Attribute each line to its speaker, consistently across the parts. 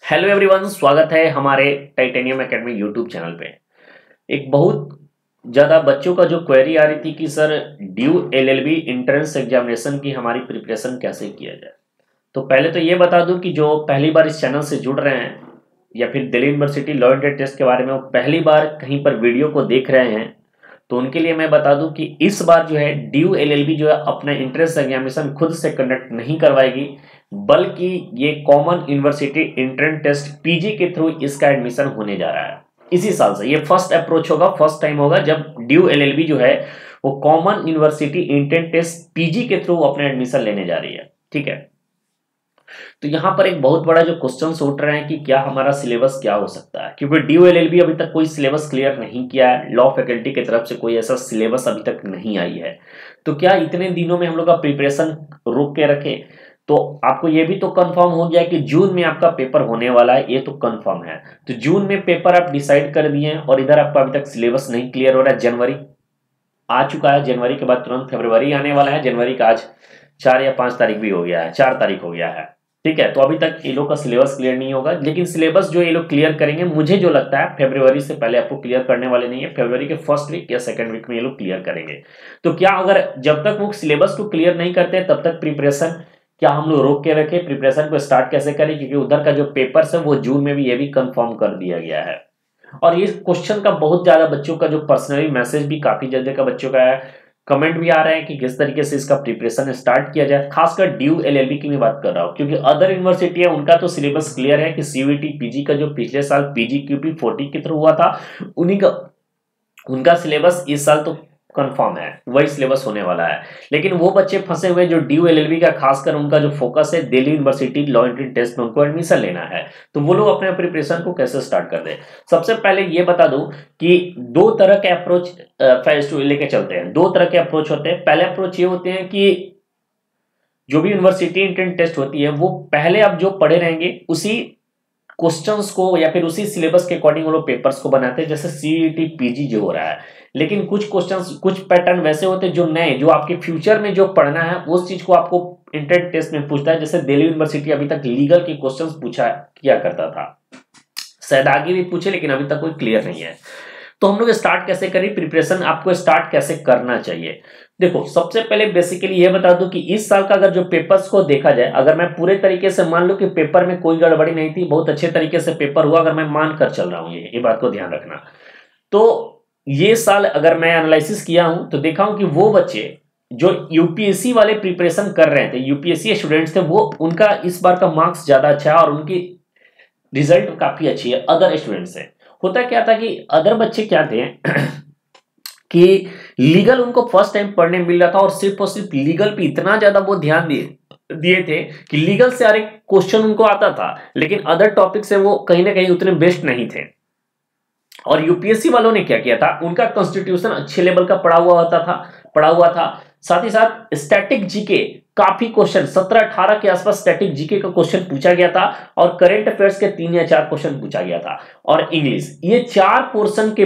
Speaker 1: Hello everyone, स्वागत है हमारे टाइटेनियम एकेडमी यूट्यूब चैनल पे। एक बहुत ज़्यादा बच्चों का जो क्वेरी आ रही थी कि sir due LLB entrance examination की हमारी प्रिपरेशन कैसे किया जाए। तो पहले तो ये बता दूं कि जो पहली बार इस चैनल से जुड़ रहे हैं या फिर Delhi university law entrance test के बारे में वो पहली बार कहीं पर वीडियो को देख रहे हैं, तो उनके लिए मैं बता दूं कि इस बार जो है ड्यू एलएलबी जो है अपना एंट्रेंस एग्जामिनेशन खुद से कंडक्ट नहीं करवाएगी, बल्कि ये common university entrance test PG के थ्रू इसका एडमिशन होने जा रहा है। इसी साल से ये फर्स्ट अप्रोच होगा, फर्स्ट टाइम होगा जब ड्यू एलएलबी जो है वो common university entrance test PG के थ्रू अपना एडमिशन लेने जा रही है। ठीक है, तो यहाँ पर एक बहुत बड़ा जो क्वेश्चन उठ रहे हैं कि क्या हमारा सिलेबस क्या हो सकता है, क्योंकि ड्यू एलएलबी अभी तक कोई सिलेबस क्लियर नहीं किया है, लॉ फैकल्टी की तरफ से कोई ऐसा सिलेबस अभी तक नहीं आई है। तो क्या इतने दिनों में हम लोग का प्रिपरेशन रोक के रखे? तो आपको ये भी तो कंफर्म हो गया कि जून में आपका पेपर होने वाला है, ये तो कंफर्म है। तो जून में पेपर आप डिसाइड कर दिए हैं और इधर आपका अभी तक सिलेबस नहीं क्लियर हो रहा है। जनवरी आ चुका है, जनवरी के बाद तुरंत फरवरी आने वाला है। जनवरी का आज 4 या 5 तारीख भी हो गया है, 4 तारीख हो गया है। ठीक है, तो अभी तक ये लोग का सिलेबस क्लियर नहीं होगा, लेकिन सिलेबस जो ये लोग क्लियर करेंगे, मुझे जो लगता है फरवरी से पहले आपको क्लियर करने वाले नहीं है। फरवरी के फर्स्ट वीक या सेकंड वीक में ये लोग क्लियर करेंगे। तो क्या अगर जब तक वो सिलेबस को क्लियर नहीं करते तब तक प्रिपरेशन क्या हम लोग रोक के रखे? प्रिपरेशन को स्टार्ट कैसे करें, क्योंकि उधर का जो पेपर्स है वो जून में भी ये भी कंफर्म कर दिया गया है। और ये क्वेश्चन का बहुत ज्यादा बच्चों का जो पर्सनली मैसेज भी काफी ज्यादा का बच्चों का है, कमेंट भी आ रहे हैं कि किस तरीके से इसका प्रिपरेशन स्टार्ट किया जाए। खासकर ड्यू एलएलबी की मैं बात कर रहा हूँ, क्योंकि अदर यूनिवर्सिटी है उनका तो सिलेबस क्लियर है कि सीयूईटी पीजी का जो पिछले साल पीजी क्यूपी 40 के थ्रू हुआ था, उन्हीं का उनका सिलेबस इस साल तो कंफर्म है, वही सिलेबस होने वाला है। लेकिन वो बच्चे फंसे हुए जो ड्यू एलएलबी का, खासकर उनका जो फोकस है Delhi university law entrance test में उनको एडमिशन लेना है, तो वो लोग अपने प्रिपरेशन को कैसे स्टार्ट कर दे। सबसे पहले ये बता दूं कि दो तरह के अप्रोच फेज टू लेके चलते हैं। दो तरह के अप्रोच होते हैं। पहले अप्रोच ये होते हैं कि जो भी यूनिवर्सिटी एंट्रेंस टेस्ट होती है वो पहले आप जो पढ़े रहेंगे उसी क्वेश्चंस को या फिर उसी सिलेबस के अकॉर्डिंग वो लोग पेपर्स को बनाते हैं, जैसे सीईटी पीजी जो हो रहा है। लेकिन कुछ क्वेश्चंस, कुछ पैटर्न वैसे होते हैं जो नए, जो आपके फ्यूचर में जो पढ़ना है उस चीज को आपको एंट्रेंस टेस्ट में पूछता है। जैसे दिल्ली यूनिवर्सिटी अभी तक लीगल के क्वेश्चंस पूछा किया करता था, शायद आगे भी पूछे, लेकिन अभी तक कोई क्लियर नहीं है। तो हम लोग स्टार्ट कैसे करें, प्रिपरेशन आपको स्टार्ट कैसे करना चाहिए? देखो, सबसे पहले बेसिकली ये बता दूं कि इस साल का अगर जो पेपर्स को देखा जाए, अगर मैं पूरे तरीके से मान लूं कि पेपर में कोई गड़बड़ी नहीं थी, बहुत अच्छे तरीके से पेपर हुआ, अगर मैं मान कर चल रहा हूं, ये बात को ध्यान रखना। तो ये साल अगर मैं एनालिसिस किया हूं तो देखा हूं कि वो बच्चे जो यूपीएससी वाले प्रिपरेशन कर रहे थे, यूपीएससी स्टूडेंट्स थे, वो उनका इस बार का मार्क्स ज्यादा अच्छा है और उनकी रिजल्ट काफी अच्छी है अदर स्टूडेंट से। होता क्या था कि अदर बच्चे क्या थे कि लीगल उनको फर्स्ट टाइम पढ़ने मिल रहा था और सिर्फ लीगल पे इतना ज्यादा वो ध्यान दिए थे कि लीगल से हर एक क्वेश्चन उनको आता था, लेकिन अदर टॉपिक से वो कहीं ना कहीं उतने बेस्ट नहीं थे। और यूपीएससी वालों ने क्या किया था, उनका कॉन्स्टिट्यूशन अच्छे लेवल का पढ़ा हुआ था। साथ ही साथ स्टैटिक जीके काफी क्वेश्चन 17-18 के आसपास स्टैटिक जीके का क्वेश्चन पूछा गया था और करंट अफेयर्स के 3 या 4 क्वेश्चन पूछा गया था और इंग्लिश। ये 4 पोर्शन के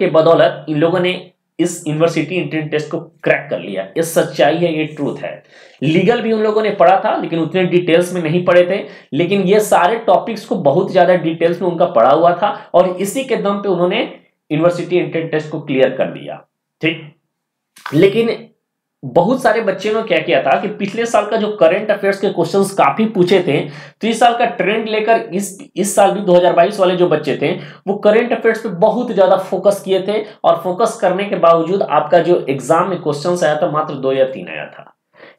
Speaker 1: बदौलत इन लोगों ने इस यूनिवर्सिटी एंट्रेंस टेस्ट को क्रैक कर लिया। ये सच्चाई है, ये ट्रूथ है। लीगल भी उन लोगों ने पढ़ा था, लेकिन उतने डिटेल्स में नहीं पढ़े थे, लेकिन ये सारे टॉपिक्स को बहुत ज्यादा डिटेल्स में उनका पढ़ा हुआ था और इसी के दम पे उन्होंने यूनिवर्सिटी एंट्रेंस टेस्ट को क्लियर कर दिया। ठीक, लेकिन बहुत सारे बच्चों ने क्या किया था कि पिछले साल का जो करंट अफेयर्स के क्वेश्चंस काफी पूछे थे, तो इस साल का ट्रेंड लेकर इस साल भी 2022 वाले जो बच्चे थे वो करंट अफेयर्स पे बहुत ज्यादा फोकस किए थे और फोकस करने के बावजूद आपका जो एग्जाम में क्वेश्चंस आया था मात्र 2 या 3 आया था।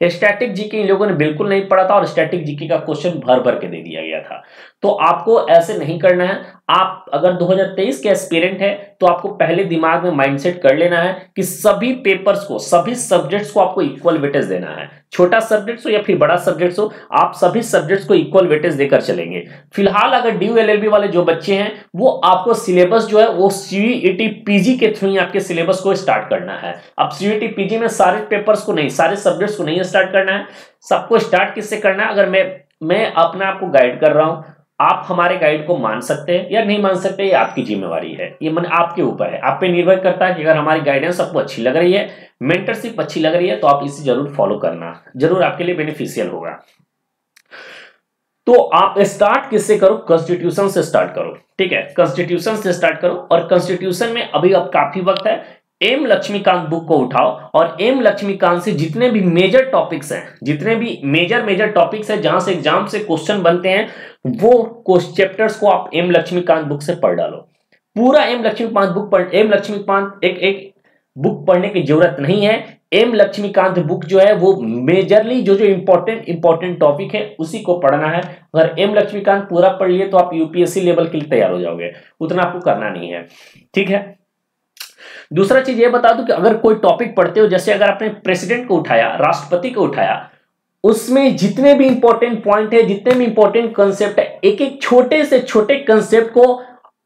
Speaker 1: स्टैटिक जीके इन लोगों ने बिल्कुल नहीं पढ़ा था और स्टैटिक जीके का क्वेश्चन भर भर के दे दिया गया था। तो आपको ऐसे नहीं करना है। आप अगर 2023 के एस्पिरेंट है तो आपको पहले दिमाग में माइंडसेट कर लेना है कि सभी पेपर्स को, सभी सब्जेक्ट्स को आपको इक्वल वेटेज देना है। छोटा सब्जेक्ट हो या फिर बड़ा सब्जेक्ट हो, आप सभी सब्जेक्ट्स को इक्वल वेटेज देकर चलेंगे। फिलहाल अगर ड्यू एलएलबी वाले जो बच्चे हैं वो आपको सिलेबस जो है वो सीयूईटी पीजी के थ्रू ही आपके सिलेबस को स्टार्ट करना है। अब सीयूईटी पीजी में सारे पेपर्स को नहीं, सारे सब्जेक्ट्स को नहीं स्टार्ट करना है। सबको स्टार्ट किससे करना है? अगर मैं अपने आप को गाइड कर रहा हूं, आप हमारे गाइड को मान सकते हैं या नहीं मान सकते, ये आपकी जिम्मेवारी है, ये मन आपके ऊपर है। आप पे निर्भर करता है कि अगर हमारी गाइडेंस आपको अच्छी लग रही है, मेंटरशिप अच्छी लग रही है, तो आप इसे जरूर फॉलो करना, जरूर आपके लिए बेनिफिशियल होगा। तो आप स्टार्ट किससे करो, कॉन्स्टिट्यूशन से स्टार्ट करो, ठीक है, कॉन्स्टिट्यूशन से स्टार्ट करो। और कॉन्स्टिट्यूशन में अभी अब काफी वक्त है, एम लक्ष्मीकांत बुक को उठाओ और एम लक्ष्मीकांत से जितने भी मेजर टॉपिक्स हैं, जितने भी मेजर टॉपिक्स हैं जहां से एग्जाम से क्वेश्चन बनते हैं, वो चैप्टर्स को आप एम लक्ष्मीकांत बुक से पढ़ डालो। पूरा एम लक्ष्मीकांत बुक पढ़, एम लक्ष्मीकांत एक बुक पढ़ने की जरूरत नहीं है। एम लक्ष्मीकांत बुक जो है वो मेजरली जो इंपॉर्टेंट टॉपिक है उसी को पढ़ना है। अगर एम लक्ष्मीकांत पूरा पढ़ लिए तो आप यूपीएससी लेवल के लिए तैयार हो जाओगे, उतना आपको करना नहीं है, ठीक है। दूसरा चीज ये बता दूं कि अगर कोई टॉपिक पढ़ते हो, जैसे अगर आपने प्रेसिडेंट को उठाया, राष्ट्रपति को उठाया, उसमें जितने भी इंपॉर्टेंट पॉइंट है, जितने भी इंपॉर्टेंट कंसेप्ट है, एक एक छोटे से छोटे कंसेप्ट को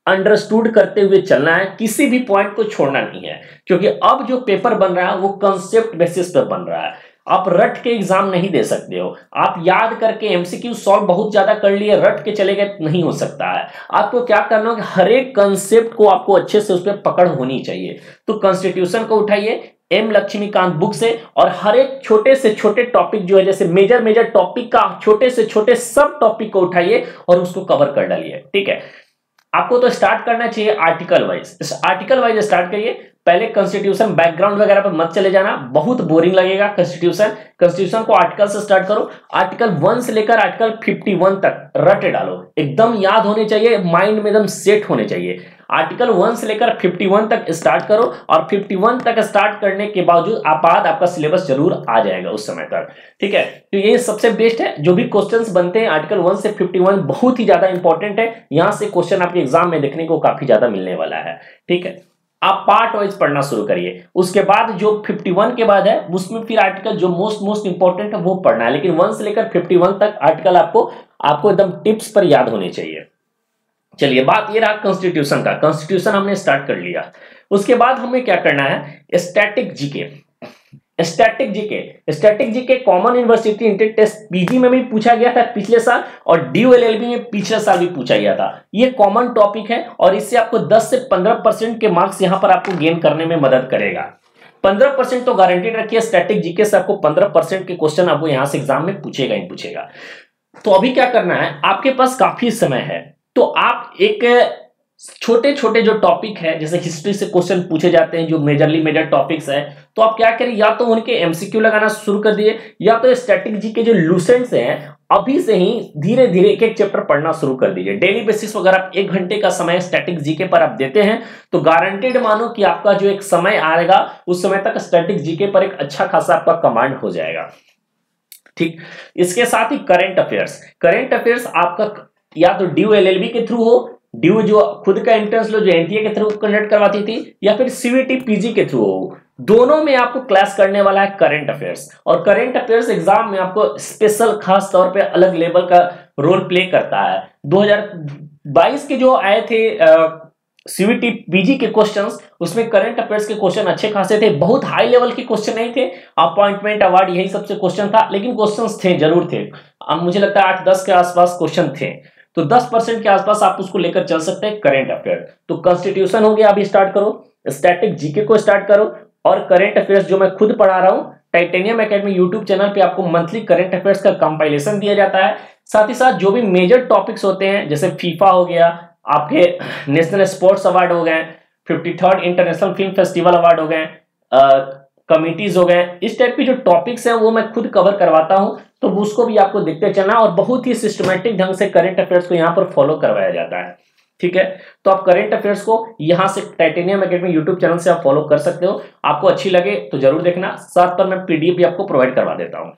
Speaker 1: अंडरस्टूड करते हुए चलना है, किसी भी पॉइंट को छोड़ना नहीं है, क्योंकि अब जो पेपर बन रहा है वो कंसेप्ट बेसिस पर बन रहा है। आप रट के एग्जाम नहीं दे सकते हो, आप याद करके एमसीक्यू सॉल्व बहुत ज्यादा कर लिए रट के चले गए, नहीं हो सकता है। आपको क्या करना है कि हर एक कंसेप्ट को आपको अच्छे से उस पर पकड़ होनी चाहिए। तो कॉन्स्टिट्यूशन को उठाइए एम लक्ष्मीकांत बुक से, और हर एक छोटे से छोटे टॉपिक जो है, जैसे मेजर टॉपिक का छोटे से छोटे सब टॉपिक को उठाइए और उसको कवर कर डालिए, ठीक है। आपको तो स्टार्ट करना चाहिए आर्टिकल वाइज स्टार्ट करिए। पहले कॉन्स्टिट्यूशन बैकग्राउंड वगैरह पर मत चले जाना, बहुत बोरिंग लगेगा कॉन्स्टिट्यूशन को आर्टिकल से स्टार्ट करो। आर्टिकल 1 से लेकर आर्टिकल 51 तक रटे डालो, एकदम याद होने चाहिए, माइंड में एकदम सेट होने चाहिए। आर्टिकल 1 से लेकर 51 तक स्टार्ट करो, और 51 तक स्टार्ट करने के बावजूद आपका सिलेबस जरूर आ जाएगा उस समय तक, ठीक है। तो ये सबसे बेस्ट है। जो भी क्वेश्चंस बनते हैं आर्टिकल 1 से 51 बहुत ही ज्यादा इंपॉर्टेंट है, यहां से क्वेश्चन आपके एग्जाम में देखने को काफी ज्यादा मिलने वाला है, ठीक है। आप पार्ट वाइज पढ़ना शुरू करिए, उसके बाद जो 51 के बाद है उसमें फिर आर्टिकल जो मोस्ट इंपॉर्टेंट है वो पढ़ना है, लेकिन 1 से लेकर 51 तक आर्टिकल आपको एकदम टिप्स पर याद होने चाहिए। चलिए, बात ये रहा कॉन्स्टिट्यूशन का। कॉन्स्टिट्यूशन हमने स्टार्ट कर लिया, उसके बाद हमें क्या करना है, static GK common university intent test PG में भी पूछा गया था पिछले साल, और ड्यू एलएलबी में पिछले साल भी पूछा गया था। ये कॉमन टॉपिक है और इससे आपको 10 से 15% के मार्क्स यहां पर आपको गेन करने में मदद करेगा। 15% तो गारंटीड रखिए, स्टैटिक जीके से आपको 15% के क्वेश्चन आपको यहां से एग्जाम में पूछेगा ही पूछेगा। तो अभी क्या करना है, आपके पास काफी समय है, तो आप एक छोटे छोटे जो टॉपिक है, जैसे हिस्ट्री से क्वेश्चन पूछे जाते हैं जो मेजर टॉपिक्स है, तो आप क्या करें, या तो उनके एमसीक्यू लगाना शुरू कर दिए, या तो स्टैटिक जीके जो लूसेंट्स हैं अभी से ही धीरे धीरे एक एक चैप्टर पढ़ना शुरू कर दीजिए। डेली बेसिस पर अगर आप 1 घंटे का समय स्टैटिक जीके पर आप देते हैं तो गारंटेड मानो कि आपका जो एक समय आएगा उस समय तक स्टैटिक जीके पर एक अच्छा खासा आपका कमांड हो जाएगा, ठीक। इसके साथ ही करंट अफेयर्स आपका या तो ड्यू एलएलबी के थ्रू हो, ड्यू जो खुद का एंट्रेंस लो जो एनटीए के थ्रू कंडक्ट करवाती थी, या फिर सीवीटी पीजी के थ्रू हो, दोनों में आपको क्लास करने वाला है करंट अफेयर्स। और करंट अफेयर्स एग्जाम में आपको स्पेशल खास तौर पे अलग लेवल का रोल प्ले करता है। 2022 के जो आए थे सीवीटी पीजी के क्वेश्चंस, उसमें करंट अफेयर्स के क्वेश्चन अच्छे खासे थे, बहुत हाई लेवल के क्वेश्चन नहीं थे, अपॉइंटमेंट अवार्ड यही सबसे क्वेश्चन था, लेकिन क्वेश्चंस थे, जरूर थे। अब मुझे लगता है 8-10 के आसपास क्वेश्चन थे, तो 10% के आसपास आप उसको लेकर चल सकते हैं करंट अफेयर। तो कॉन्स्टिट्यूशन हो गया, अभी स्टार्ट करो, स्टैटिक जीके को स्टार्ट करो, और करंट अफेयर्स जो मैं खुद पढ़ा रहा हूं टाइटेनियम एकेडमी यूट्यूब चैनल पे आपको मंथली करंट अफेयर्स का कंपाइलेशन दिया जाता है। साथ ही साथ जो भी मेजर टॉपिक्स होते हैं, जैसे फीफा हो गया, आपके नेशनल स्पोर्ट्स अवार्ड हो गए, 53rd international film festival award हो गए, कमिटीज हो गए, इस टाइप की जो टॉपिक्स हैं वो मैं खुद कवर करवाता हूं, तो उसको भी आपको देखते चलना, और बहुत ही सिस्टमैटिक ढंग से करंट अफेयर्स को यहाँ पर फॉलो करवाया जाता है, ठीक है। तो आप करंट अफेयर्स को यहाँ से टाइटेनियम एकेडमी यूट्यूब चैनल से आप फॉलो कर सकते हो, आपको अच्छी लगे तो जरूर देखना, साथ पर मैं पीडीएफ भी आपको प्रोवाइड करवा देता हूँ।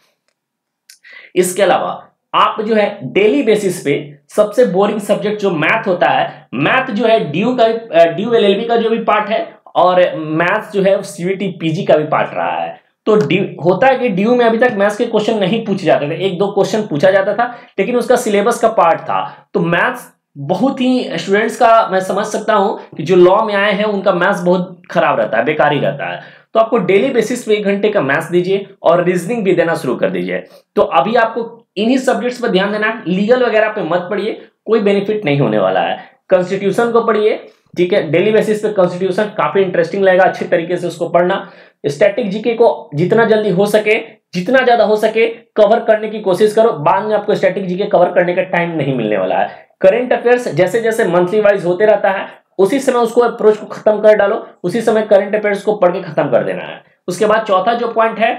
Speaker 1: इसके अलावा आप जो है डेली बेसिस पे सबसे बोरिंग सब्जेक्ट जो मैथ होता है, मैथ जो है ड्यू एलएलबी का जो भी पार्ट है, और मैथ्स जो है सीवीटी पीजी का भी पार्ट रहा है। तो होता है कि ड्यू में अभी तक मैथ्स के क्वेश्चन नहीं पूछे जाते थे, 1-2 क्वेश्चन पूछा जाता था, लेकिन उसका सिलेबस का पार्ट था। तो मैथ्स बहुत ही स्टूडेंट्स का मैं समझ सकता हूं कि जो लॉ में आए हैं उनका मैथ्स बहुत खराब रहता है, बेकार ही रहता है। तो आपको डेली बेसिस पे 1 घंटे का मैथ्स दीजिए और रीजनिंग भी देना शुरू कर दीजिए। तो अभी आपको इन्हीं सब्जेक्ट्स पर ध्यान देना है, लीगल वगैरह पे मत पढ़िए, कोई बेनिफिट नहीं होने वाला है। कॉन्स्टिट्यूशन को पढ़िए, ठीक है, डेली बेसिस पे कॉन्स्टिट्यूशन काफी इंटरेस्टिंग लगेगा, अच्छे तरीके से उसको पढ़ना। स्टैटिक जीके को जितना जल्दी हो सके जितना ज्यादा हो सके कवर करने की कोशिश करो, बाद में आपको स्टैटिक जीके कवर करने का टाइम नहीं मिलने वाला है। करंट अफेयर्स जैसे जैसे मंथली वाइज होते रहता है, उसी समय उसको अप्रोच को खत्म कर डालो, उसी समय करंट अफेयर्स को पढ़ के खत्म कर देना है। उसके बाद चौथा जो पॉइंट है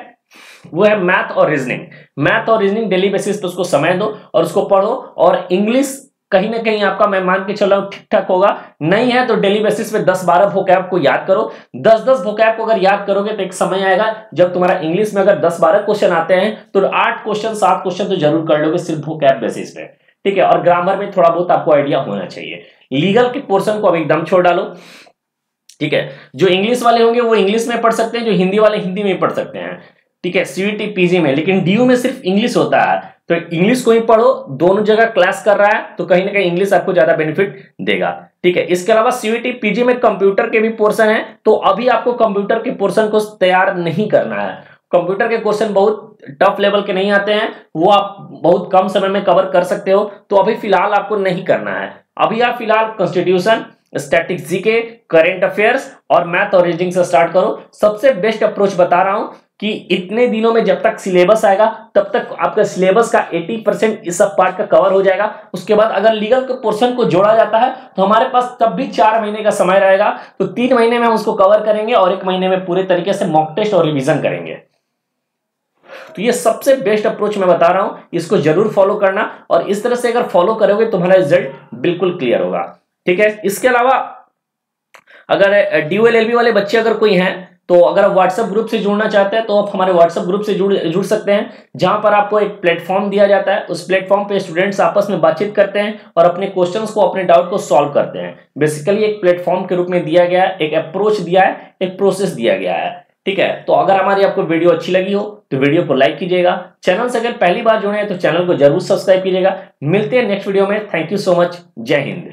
Speaker 1: वो है मैथ और रीजनिंग। मैथ और रीजनिंग डेली बेसिस पे उसको समय दो और उसको पढ़ो। और इंग्लिश कहीं ना कहीं आपका, मैं मान के चल रहा हूं, ठीक ठाक होगा। नहीं है तो डेली बेसिस पे 10-12 वोकैब को याद करो। 10-10 वोकैब को अगर याद करोगे तो एक समय आएगा जब तुम्हारा इंग्लिश में अगर 10-12 क्वेश्चन आते हैं तो 8 क्वेश्चन 7 क्वेश्चन तो जरूर कर लोगे सिर्फ वोकैब बेसिस पे, ठीक है। और ग्रामर में थोड़ा बहुत आपको आइडिया होना चाहिए। लीगल के पोर्शन को अब एकदम छोड़ डालो, ठीक है। जो इंग्लिश वाले होंगे वो इंग्लिश में पढ़ सकते हैं, जो हिंदी वाले हिंदी में पढ़ सकते हैं, ठीक है, सीयूटी पीजी में। लेकिन डीयू में सिर्फ इंग्लिश होता है, तो इंग्लिश को ही पढ़ो। दोनों जगह क्लास कर रहा है तो कहीं ना कहीं इंग्लिश आपको ज्यादा बेनिफिट देगा, ठीक है। इसके अलावा सीयूटी पीजी में कंप्यूटर के भी पोर्शन है, तो अभी आपको कंप्यूटर के पोर्शन को तैयार नहीं करना है। कंप्यूटर के क्वेश्चन बहुत टफ लेवल के नहीं आते हैं, वो आप बहुत कम समय में कवर कर सकते हो, तो अभी फिलहाल आपको नहीं करना है। अभी आप फिलहाल constitution, static GK, current affairs और मैथ और रीजनिंग से स्टार्ट करो। सबसे बेस्ट अप्रोच बता रहा हूं कि इतने दिनों में जब तक सिलेबस आएगा तब तक आपका सिलेबस का 80% इस सब पार्ट का कवर हो जाएगा। उसके बाद अगर लीगल के पोर्शन को जोड़ा जाता है तो हमारे पास तब भी 4 महीने का समय रहेगा, तो 3 महीने में हम उसको कवर करेंगे और 1 महीने में पूरे तरीके से मॉक टेस्ट और रिवीजन करेंगे। तो ये सबसे बेस्ट अप्रोच मैं बता रहा हूं, इसको जरूर फॉलो करना। और इस तरह से अगर फॉलो करोगे तुम्हारा रिजल्ट बिल्कुल क्लियर होगा, ठीक है। इसके अलावा अगर ड्यू एलएलबी वाले बच्चे अगर कोई हैं तो अगर आप व्हाट्सएप ग्रुप से जुड़ना चाहते हैं तो आप हमारे व्हाट्सएप ग्रुप से जुड़ सकते हैं, जहां पर आपको एक प्लेटफॉर्म दिया जाता है। उस प्लेटफॉर्म पे स्टूडेंट्स आपस में बातचीत करते हैं और अपने क्वेश्चंस को, अपने डाउट को सॉल्व करते हैं। बेसिकली एक प्लेटफॉर्म के रूप में दिया गया है, एक अप्रोच दिया है, एक प्रोसेस दिया गया है, ठीक है। तो अगर हमारी आपको वीडियो अच्छी लगी हो तो वीडियो को लाइक कीजिएगा। चैनल से अगर पहली बार जुड़े हैं तो चैनल को जरूर सब्सक्राइब कीजिएगा। मिलते हैं नेक्स्ट वीडियो में। Thank you so much. जय हिंद।